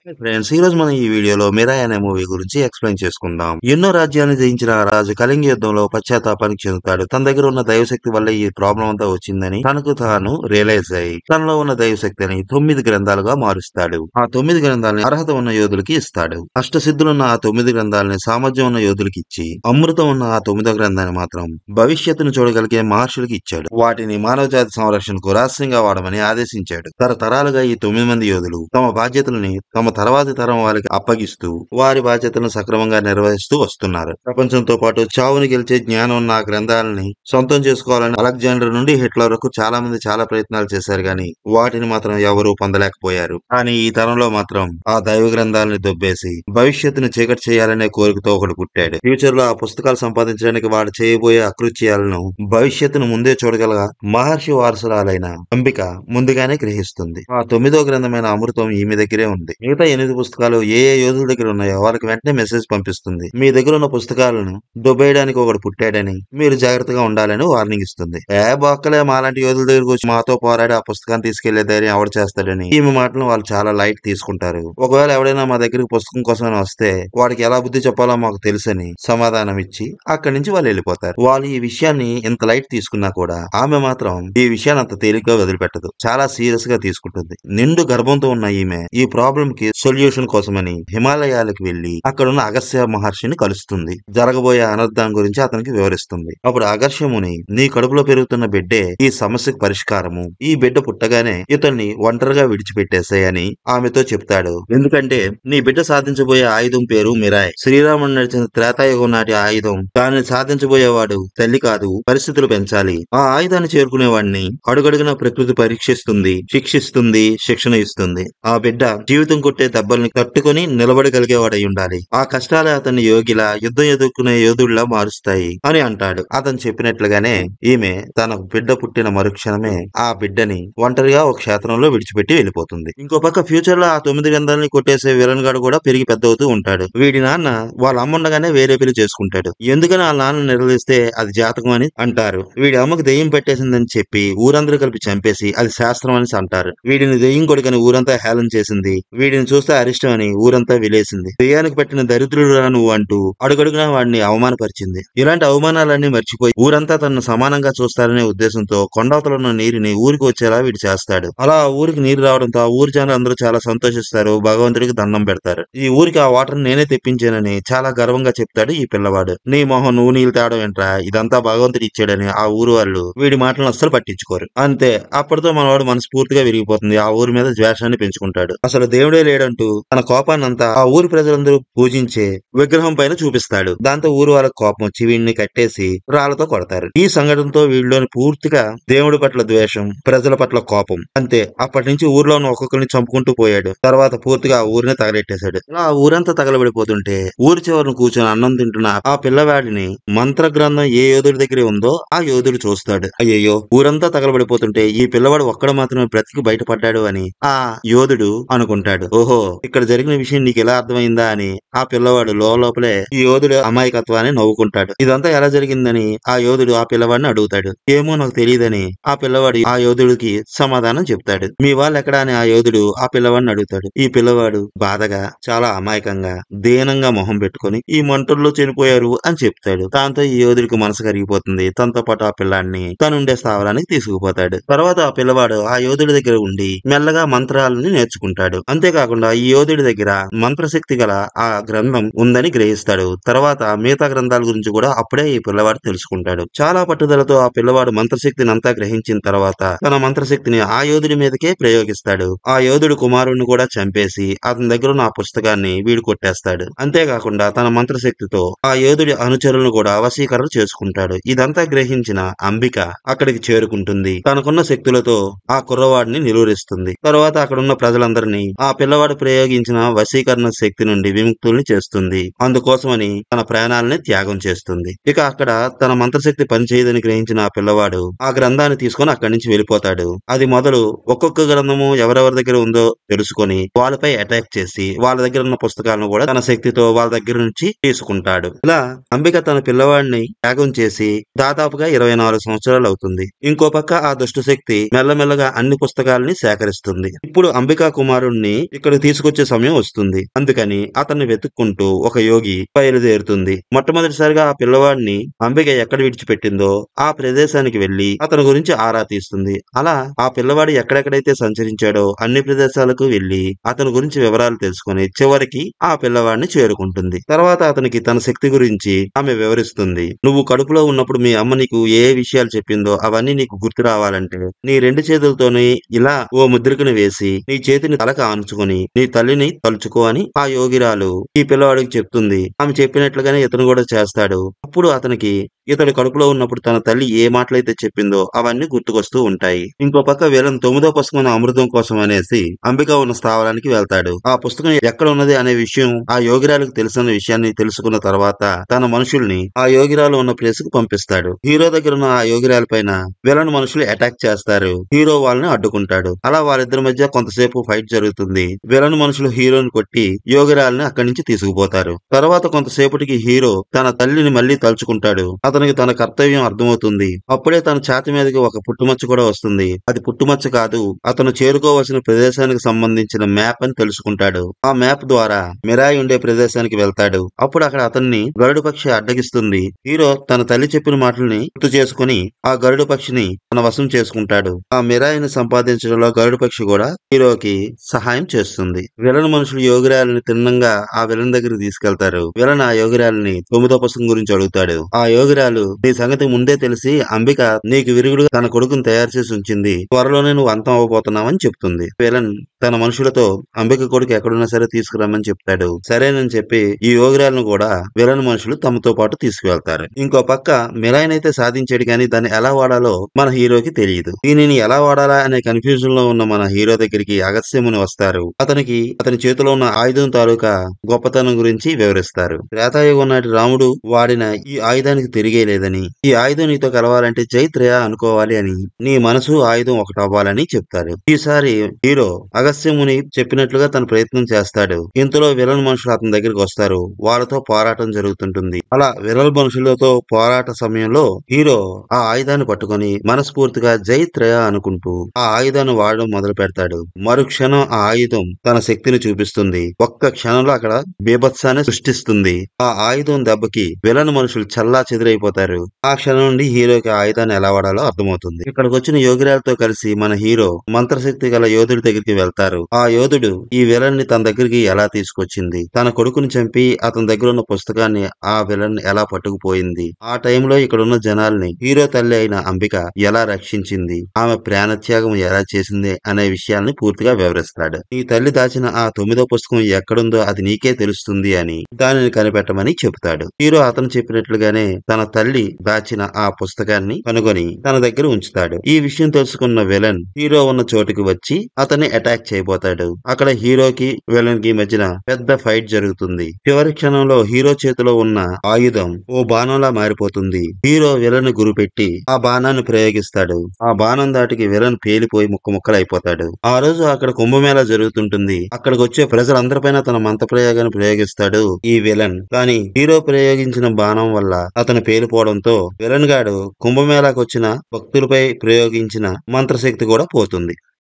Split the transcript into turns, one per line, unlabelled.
Friends, ఈ రోజు మనం ఈ వీడియోలో మిరాయ్ అనే మూవీ గురించి ఎక్స్ప్లెయిన్ చేసుకుందాం. ఎన్నో రాజ్యాలను జయించిన ఆ రాజు కళింగ యుద్ధంలో పశ్చాత్తాపానికి చెందుతాడు. తన దగ్గర ఉన్న దైవశక్తి వల్ల ఈ ప్రాబ్లం అంతా వచ్చిందని తనకు తాను రియలైజ్ అయ్యి తనలో ఉన్న దైవశక్తిని 9 గ్రంథాలుగా మారుస్తాడు. ఆ 9 గ్రంథాలని అర్హత ఉన్న యోధులకి ఇస్తాడు. అష్టసిద్ధులున్న ఆ 9 గ్రంథాలని సామర్థ్యం ఉన్న యోధులకి ఇచ్చి అమృతం ఉన్న ఆ 9వ గ్రంథాన్ని మాత్రం భవిష్యత్తును చూడగలిగే మహర్షులకి ఇచ్చాడు. వాటిని మానవ జాతి సంరక్షణకు రహస్యంగా వాడమని ఆదేశించాడు. తరతరాలుగా ఈ 9 మంది యోధులు తమ బాధ్యతలని తమ తర్వాతి తరం వారికి అప్పగిస్తూ వారి బాధ్యతలను సక్రమంగా నిర్వహిస్తూ వస్తున్నారు. ప్రపంచంతో పాటు చావుని గెలిచే జ్ఞానం ఉన్న ఆ గ్రంథాలని సొంతం చేసుకోవాలని అలెగ్జాండర్ నుండి హిట్లర్ వరకు చాలా మంది చాలా ప్రయత్నాలు చేశారు గాని వాటిని మాత్రం ఎవరూ పొందలేకపోయారు. కానీ ఈ తరంలో మాత్రం ఆ దైవ గ్రంథాలని దొబ్బేసి భవిష్యత్తును చీకటి చేయాలనే కోరికతో ఒకడు పుట్టాడు. ఫ్యూచర్ లో ఆ పుస్తకాలు సంపాదించడానికి వాడు చేయబోయే అకృత్యాలను భవిష్యత్తును ముందే చూడగల మహర్షి వారసురాలైన అంబిక ముందుగానే గ్రహిస్తుంది. ఆ 9వ గ్రంథమైన అమృతం ఈమె దగ్గరే ఉంది. మిగతా 8 పుస్తకాలు ఏ ఏ యోధుల దగ్గర ఉన్నాయో వాళ్ళకి వెంటనే మెసేజ్ పంపిస్తుంది. మీ దగ్గర ఉన్న పుస్తకాలను దొబ్బేయడానికి ఒకడు పుట్టాడని మీరు జాగ్రత్తగా ఉండాలని వార్నింగ్ ఇస్తుంది. బాక్కలే మాలాంటి యోధుల దగ్గరకు వచ్చి మాతో పోరాడి ఆ పుస్తకాన్ని తీసుకెళ్లే ధైర్యం ఎవడు చేస్తాడని ఈమె మాటలను వాళ్ళు చాలా లైట్ తీసుకుంటారు. ఒకవేళ ఎవడైనా మా దగ్గరికి పుస్తకం కోసం వస్తే వాడికి ఎలా బుద్ధి చెప్పాలో మాకు తెలుసని సమాధానం ఇచ్చి అక్కడి నుంచి వాళ్ళు వెళ్ళిపోతారు. వాళ్ళు ఈ విషయాన్ని ఇంత లైట్ తీసుకున్నా కూడా ఆమె మాత్రం ఈ విషయాన్ని అంత తేలిగ్గా వదిలిపెట్టదు. చాలా సీరియస్ గా తీసుకుంటుంది. నిండు గర్భంతో ఉన్న ఈమె ఈ ప్రాబ్లం కి సొల్యూషన్ కోసమని హిమాలయాలకు వెళ్లి అక్కడున్న అగస్త్య మహర్షిని కలుస్తుంది. జరగబోయే అనర్థం గురించి అతనికి వివరిస్తుంది. అప్పుడు అగస్త్యముని, నీ కడుపులో పెరుగుతున్న బిడ్డే ఈ సమస్యకు పరిష్కారము. ఈ బిడ్డ పుట్టగానే ఇతన్ని ఒంటరిగా విడిచిపెట్టేసాయని ఆమెతో చెప్తాడు. ఎందుకంటే నీ బిడ్డ సాధించబోయే ఆయుధం పేరు మిరాయ్. శ్రీరాముడు నడిచిన త్రేతాయుగం నాటి ఆయుధం. దానిని సాధించబోయేవాడు తల్లి కాదు, పరిస్థితులు పెంచాలి. ఆ ఆయుధాన్ని చేరుకునేవాడిని అడుగడుగున ప్రకృతి పరీక్షిస్తుంది, శిక్షిస్తుంది, శిక్షణ ఇస్తుంది. ఆ బిడ్డ జీవితం కొట్టే దెబ్బల్ని తట్టుకుని నిలబడగలిగేవాడై ఉండాలి. ఆ కష్టాలే అతన్ని యోగిలా యుద్ధం ఎదుర్కొనే యోధుడిలా మారుస్తాయి అని అంటాడు. అతను చెప్పినట్లుగానే ఈమె తన బిడ్డ పుట్టిన మరుక్షణమే ఆ బిడ్డని ఒంటరిగా ఒక క్షేత్రంలో విడిచిపెట్టి వెళ్ళిపోతుంది. ఇంకో పక్క ఫ్యూచర్ లో ఆ 9 గ్రంథాలని కొట్టేసే విలన్ గాడు కూడా పెరిగి పెద్ద అవుతూ ఉంటాడు. వీడి నాన్న వాళ్ళ అమ్మ ఉండగానే వేరే పెళ్లి చేసుకుంటాడు. ఎందుకని వాళ్ళ నాన్న నిలదీస్తే అది జాతకం అని అంటారు. వీడి అమ్మకి దెయ్యం పెట్టేసిందని చెప్పి ఊరందరూ కలిపి చంపేసి అది శాస్త్రం అని అంటారు. వీడిని దెయ్యం కొడుకని ఊరంతా హేళన చేసింది. వీడిని చూస్తే అరిష్టం అని ఊరంతా విలేసింది. దెయ్యానికి పెట్టిన దరిద్రుడురా నువ్వు అంటూ అడుగడుగునా వాడిని అవమానపరిచింది. ఇలాంటి అవమానాలన్నీ మర్చిపోయి ఊరంతా తనను సమానంగా చూస్తారనే ఉద్దేశంతో కొండవతలో ఉన్న నీరుని ఊరికి వచ్చేలా వీడు చేస్తాడు. అలా ఆ ఊరికి నీరు రావడంతో ఆ ఊరి జనాలు అందరూ చాలా సంతోషిస్తారు. భగవంతుడికి దండం పెడతారు. ఈ ఊరికి ఆ వాటర్ నేనే తెప్పించానని చాలా గర్వంగా చెప్తాడు ఈ పిల్లవాడు. నీ మొహం, నువ్వు నీళ్ళు తేవడం ఏంట్రా, ఇదంతా భగవంతుడు ఇచ్చాడని ఆ ఊరు వాళ్ళు వీడి మాటలను అస్సలు పట్టించుకోరు. అంతే, అప్పటితో మనవాడు మనస్ఫూర్తిగా విరిగిపోతుంది. ఆ ఊరి మీద ద్వేషాన్ని పెంచుకుంటాడు. అసలు దేవుడే లేడంటూ తన కోపాన్నంతా ఆ ఊరి ప్రజలందరూ పూజించే విగ్రహం పైన చూపిస్తాడు. దాంతో ఊరు వాళ్ళకి కోపం వచ్చి వీడిని కట్టేసి రాళ్లతో కొడతారు. ఈ సంఘటనతో వీళ్ళలోని పూర్తిగా దేవుడి పట్ల ద్వేషం, ప్రజల పట్ల కోపం. అంతే, అప్పటి నుంచి ఊర్లో ఉన్న ఒక్కొక్కరిని చంపుకుంటూ పోయాడు. తర్వాత పూర్తిగా ఆ ఊరిని తగలెట్టేశాడు. ఇలా ఆ ఊరంతా తగలబడిపోతుంటే ఊరి చివరిని కూర్చొని అన్నం తింటున్న ఆ పిల్లవాడిని మంత్ర గ్రంథం ఏ యోధుడి దగ్గర ఉందో ఆ యోధుడు చూస్తాడు. అయ్యయ్యో, ఊరంతా తగలబడిపోతుంటే ఈ పిల్లవాడు ఒక్కడ మాత్రమే బ్రతికి బయటపడ్డాడు అని ఆ యోధుడు అనుకుంటాడు. ఓహో, ఇక్కడ జరిగిన విషయం నీకు ఎలా అర్థమైందా అని ఆ పిల్లవాడు లోపలే ఈ యోధుడు అమాయకత్వాన్ని నవ్వుకుంటాడు. ఇదంతా ఎలా జరిగిందని ఆ యోధుడు ఆ పిల్లవాడిని అడుగుతాడు. ఏమో నాకు తెలియదని ఆ పిల్లవాడు ఆ యోధుడికి సమాధానం చెప్తాడు. మీ వాళ్ళు ఎక్కడా అని ఆ యోధుడు ఆ పిల్లవాడిని అడుగుతాడు. ఈ పిల్లవాడు బాధగా, చాలా అమాయకంగా, దీనంగా మొహం పెట్టుకుని ఈ మంటల్లో చనిపోయారు అని చెప్తాడు. దాంతో ఈ యోధుడికి మనసు కరిగిపోతుంది. తనతో పాటు ఆ పిల్లాడిని తనుండే స్థావరానికి తీసుకుపోతాడు. తర్వాత ఆ పిల్లవాడు ఆ యోధుడి దగ్గర ఉండి మెల్లగా మంత్రాలని నేర్చుకుంటాడు. అంతేకాకుండా ఈ యోధుడి దగ్గర మంత్రశక్తి గల ఆ గ్రంథం ఉందని గ్రహిస్తాడు. తర్వాత మిగతా గ్రంథాల గురించి కూడా అప్పుడే ఈ పిల్లవాడు తెలుసుకుంటాడు. చాలా పట్టుదలతో ఆ పిల్లవాడు మంత్రశక్తిని అంతా గ్రహించిన తర్వాత తన మంత్రశక్తిని ఆ యోధుడి మీదకే ప్రయోగిస్తాడు. ఆ యోధుడు కుమారుడిని కూడా చంపేసి అతని దగ్గర ఉన్న ఆ పుస్తకాన్ని వీడు కొట్టేస్తాడు. అంతేకాకుండా తన మంత్రశక్తితో ఆ యోధుడి అనుచరులను కూడా వశీకరణ చేసుకుంటాడు. ఇదంతా గ్రహించిన అంబిక అక్కడికి చేరుకుంటుంది. తనకున్న శక్తులతో ఆ కుర్రవాడిని నిలువరిస్తుంది. తర్వాత అక్కడున్న ప్రజలందరినీ ఆ పిల్లవాడు ప్రయోగించిన వశీకరణ శక్తి నుండి విముక్తుల్ని చేస్తుంది. అందుకోసమని తన ప్రాణాలని త్యాగం చేస్తుంది. ఇక అక్కడ తన మంత్రశక్తి పనిచేయదని గ్రహించిన ఆ పిల్లవాడు ఆ గ్రంథాన్ని తీసుకొని అక్కడి నుంచి వెళ్ళిపోతాడు. అది మొదలు ఒక్కొక్క గ్రంథము ఎవరెవరి దగ్గర ఉందో తెలుసుకొని వాళ్ళపై అటాక్ చేసి వాళ్ళ దగ్గర ఉన్న పుస్తకాలను కూడా తన శక్తితో వాళ్ళ దగ్గర నుంచి తీసుకుంటాడు. ఇలా అంబిక తన పిల్లవాడిని త్యాగం చేసి దాదాపుగా 24 సంవత్సరాలు అవుతుంది. ఇంకో పక్క ఆ దుష్ట శక్తి మెల్లమెల్లగా అన్ని పుస్తకాలని సేకరిస్తుంది. ఇప్పుడు అంబికా కుమారుణ్ణి ఇక్కడ అక్కడికి తీసుకొచ్చే సమయం వస్తుంది. అందుకని అతన్ని వెతుక్కుంటూ ఒక యోగి బయలుదేరుతుంది. మొట్టమొదటిసారిగా ఆ పిల్లవాడిని అంబిక ఎక్కడ విడిచిపెట్టిందో ఆ ప్రదేశానికి వెళ్లి అతని గురించి ఆరా తీస్తుంది. అలా ఆ పిల్లవాడు ఎక్కడెక్కడైతే సంచరించాడో అన్ని ప్రదేశాలకు వెళ్లి అతని గురించి వివరాలు తెలుసుకుని చివరికి ఆ పిల్లవాడిని చేరుకుంటుంది. తర్వాత అతనికి తన శక్తి గురించి ఆమె వివరిస్తుంది. నువ్వు కడుపులో ఉన్నప్పుడు మీ అమ్మ నీకు ఏ విషయాలు చెప్పిందో అవన్నీ నీకు గుర్తు రావాలంటే నీ 2 చేతులతోని ఇలా ఓ ముద్రికను వేసి నీ చేతిని తలకు ఆనుచుకొని నీ తల్లిని తలుచుకో అని ఆ యోగిరాలు ఈ పిల్లవాడికి చెప్తుంది. ఆమె చెప్పినట్లుగానే ఇతను కూడా చేస్తాడు. అప్పుడు అతనికి ఇతడు కడుపులో ఉన్నప్పుడు తన తల్లి ఏ మాటలైతే చెప్పిందో అవన్నీ గుర్తుకొస్తూ ఉంటాయి. ఇంకో పక్క వీళ్ళని 9వ పుస్తకం అమృతం కోసం అనేసి అంబిక ఉన్న స్థావరానికి వెళ్తాడు. ఆ పుస్తకం ఎక్కడ ఉన్నది అనే విషయం ఆ యోగిరాలకు తెలిసిన విషయాన్ని తెలుసుకున్న తర్వాత తన మనుషుల్ని ఆ యోగిరాలు ఉన్న ప్లేస్ కు పంపిస్తాడు. హీరో దగ్గర ఉన్న ఆ యోగిరాల పైన విలన్ మనుషులు అటాక్ చేస్తారు. హీరో వాళ్ళని అడ్డుకుంటాడు. అలా వాళ్ళిద్దరి మధ్య కొంతసేపు ఫైట్ జరుగుతుంది. విలన్ మనుషులు హీరోని కొట్టి యోగిరాలని అక్కడి నుంచి తీసుకుపోతారు. తర్వాత కొంతసేపటికి హీరో తన తల్లిని మళ్ళీ తలుచుకుంటాడు. అతనికి తన కర్తవ్యం అర్థమవుతుంది. అప్పుడే తన ఛాతి మీదకి ఒక పుట్టుమచ్చ కూడా వస్తుంది. అది పుట్టుమచ్చ కాదు, అతను చేరుకోవాల్సిన ప్రదేశానికి సంబంధించిన మ్యాప్ అని తెలుసుకుంటాడు. ఆ మ్యాప్ ద్వారా మిరాయి ఉండే ప్రదేశానికి వెళ్తాడు. అప్పుడు అక్కడ అతన్ని గరుడు పక్షి అడ్డగిస్తుంది. హీరో తన తల్లి చెప్పిన మాటల్ని గుర్తు చేసుకుని ఆ గరుడు పక్షిని తన వశం చేసుకుంటాడు. ఆ మిరాయిని సంపాదించడంలో గరుడు పక్షి కూడా హీరోకి సహాయం చేస్తుంది. విలన్ మనుషులు యోగిరాలని తిన్నంగా ఆ విలన్ దగ్గరికి తీసుకెళ్తారు. విలన్ ఆ యోగిరాలని 9వ పుస్తకం గురించి అడుగుతాడు. ఆ యోగిరాలు నీ సంగతి ముందే తెలిసి అంబిక నీకు విరుగుడుగా తన కొడుకుని తయారు చేసి ఉంచింది. త్వరలోనే నువ్వు అంతం అవ్వబోతున్నావని చెప్తుంది. విలన్ తన మనుషులతో అంబిక కొడుకు ఎక్కడున్నా సరే తీసుకురమ్మని చెప్తాడు. సరేనని చెప్పి ఈ యోగిరాలను కూడా విలన్ మనుషులు తమతో పాటు తీసుకువెళ్తారు. ఇంకో పక్క మిరాయిన్ అయితే సాధించాడు కానీ దాన్ని ఎలా వాడాలో మన హీరోకి తెలియదు. దీనిని ఎలా వాడాలా అనే కన్ఫ్యూజన్ లో ఉన్న మన హీరో దగ్గరికి అగస్త్యముని వస్తారు. అతనికి అతని చేతిలో ఉన్న ఆయుధం తాలూకా గొప్పతనం గురించి వివరిస్తారు. త్రేతాయుగం నాటి రాముడు వాడిన ఈ ఆయుధానికి తిరిగే లేదని, ఈ ఆయుధం నీతో కలవాలంటే జైత్రయ అనుకోవాలి అని, నీ మనసు ఆయుధం ఒకటవ్వాలని చెప్తారు. ఈసారి హీరో అగస్త్యముని చెప్పినట్లుగా తన ప్రయత్నం చేస్తాడు. ఇంతలో విలన్ మనుషులు అతని దగ్గరికి వస్తారు. వాళ్ళతో పోరాటం జరుగుతుంటుంది. అలా విలన్ మనుషులతో పోరాట సమయంలో హీరో ఆ ఆయుధాన్ని పట్టుకొని మనస్ఫూర్తిగా జైత్రయ అనుకుంటూ ఆ ఆయుధాన్ని వాడడం మొదలు పెడతాడు. మరుక్షణం ఆ ఆయుధం తన శక్తిని చూపిస్తుంది. ఒక్క క్షణంలో అక్కడ బీభత్సాన్ని సృష్టిస్తుంది. ఆ ఆయుధం దెబ్బకి విలన్ మనుషులు చల్లా చెదిరైపోతారు. ఆ క్షణం నుండి హీరోకి ఆ ఆయుధాన్ని ఎలా వాడాలో అర్థమవుతుంది. ఇక్కడికి వచ్చిన యోగిరాలతో కలిసి మన హీరో మంత్రశక్తి గల యోధుడి దగ్గరికి వెళ్తారు. ఆ యోధుడు ఈ విలన్ ని తన దగ్గరికి ఎలా తీసుకొచ్చింది, తన కొడుకుని చంపి అతని దగ్గర ఉన్న పుస్తకాన్ని ఆ విలన్ ఎలా పట్టుకుపోయింది, ఆ టైంలో ఇక్కడున్న జనాల్ని హీరో తల్లి అయిన అంబిక ఎలా రక్షించింది, ఆమె ప్రాణత్యాగం ఎలా చేసింది అనే విషయాల్ని పూర్తిగా వివరిస్తాడు. ఈ తల్లి దాచిన ఆ 9వ పుస్తకం ఎక్కడుందో అది నీకే తెలుస్తుంది అని దానిని కనిపెట్టమని చెబుతాడు. హీరో అతను చెప్పినట్లుగానే తన తల్లి దాచిన ఆ పుస్తకాన్ని కనుగొని తన దగ్గర ఉంచుతాడు. ఈ విషయం తెలుసుకున్న విలన్ హీరో ఉన్న చోటుకి వచ్చి అతన్ని అటాక్ చేయబోతాడు. అక్కడ హీరోకి విలన్ కి మధ్యన పెద్ద ఫైట్ జరుగుతుంది. చివరి క్షణంలో హీరో చేతిలో ఉన్న ఆయుధం ఓ బాణంలా మారిపోతుంది. హీరో విలన్ గురిపెట్టి ఆ బాణాన్ని ప్రయోగిస్తాడు. ఆ బాణం దాటికి విలన్ పేలిపోయి ముక్కలైపోతాడు. ఆ రోజు అక్కడ కుంభమేళా జరుగుతుంటుంది. అక్కడికి వచ్చే ప్రజలందరిపైన తన మంత్ర ప్రయోగాన్ని ప్రయోగిస్తాడు ఈ విలన్. కానీ హీరో ప్రయోగించిన బాణం వల్ల అతను పేలిపోవడంతో విలన్ గాడు కుంభమేళాకు వచ్చిన భక్తులపై ప్రయోగించిన మంత్రశక్తి కూడా పోతుంది.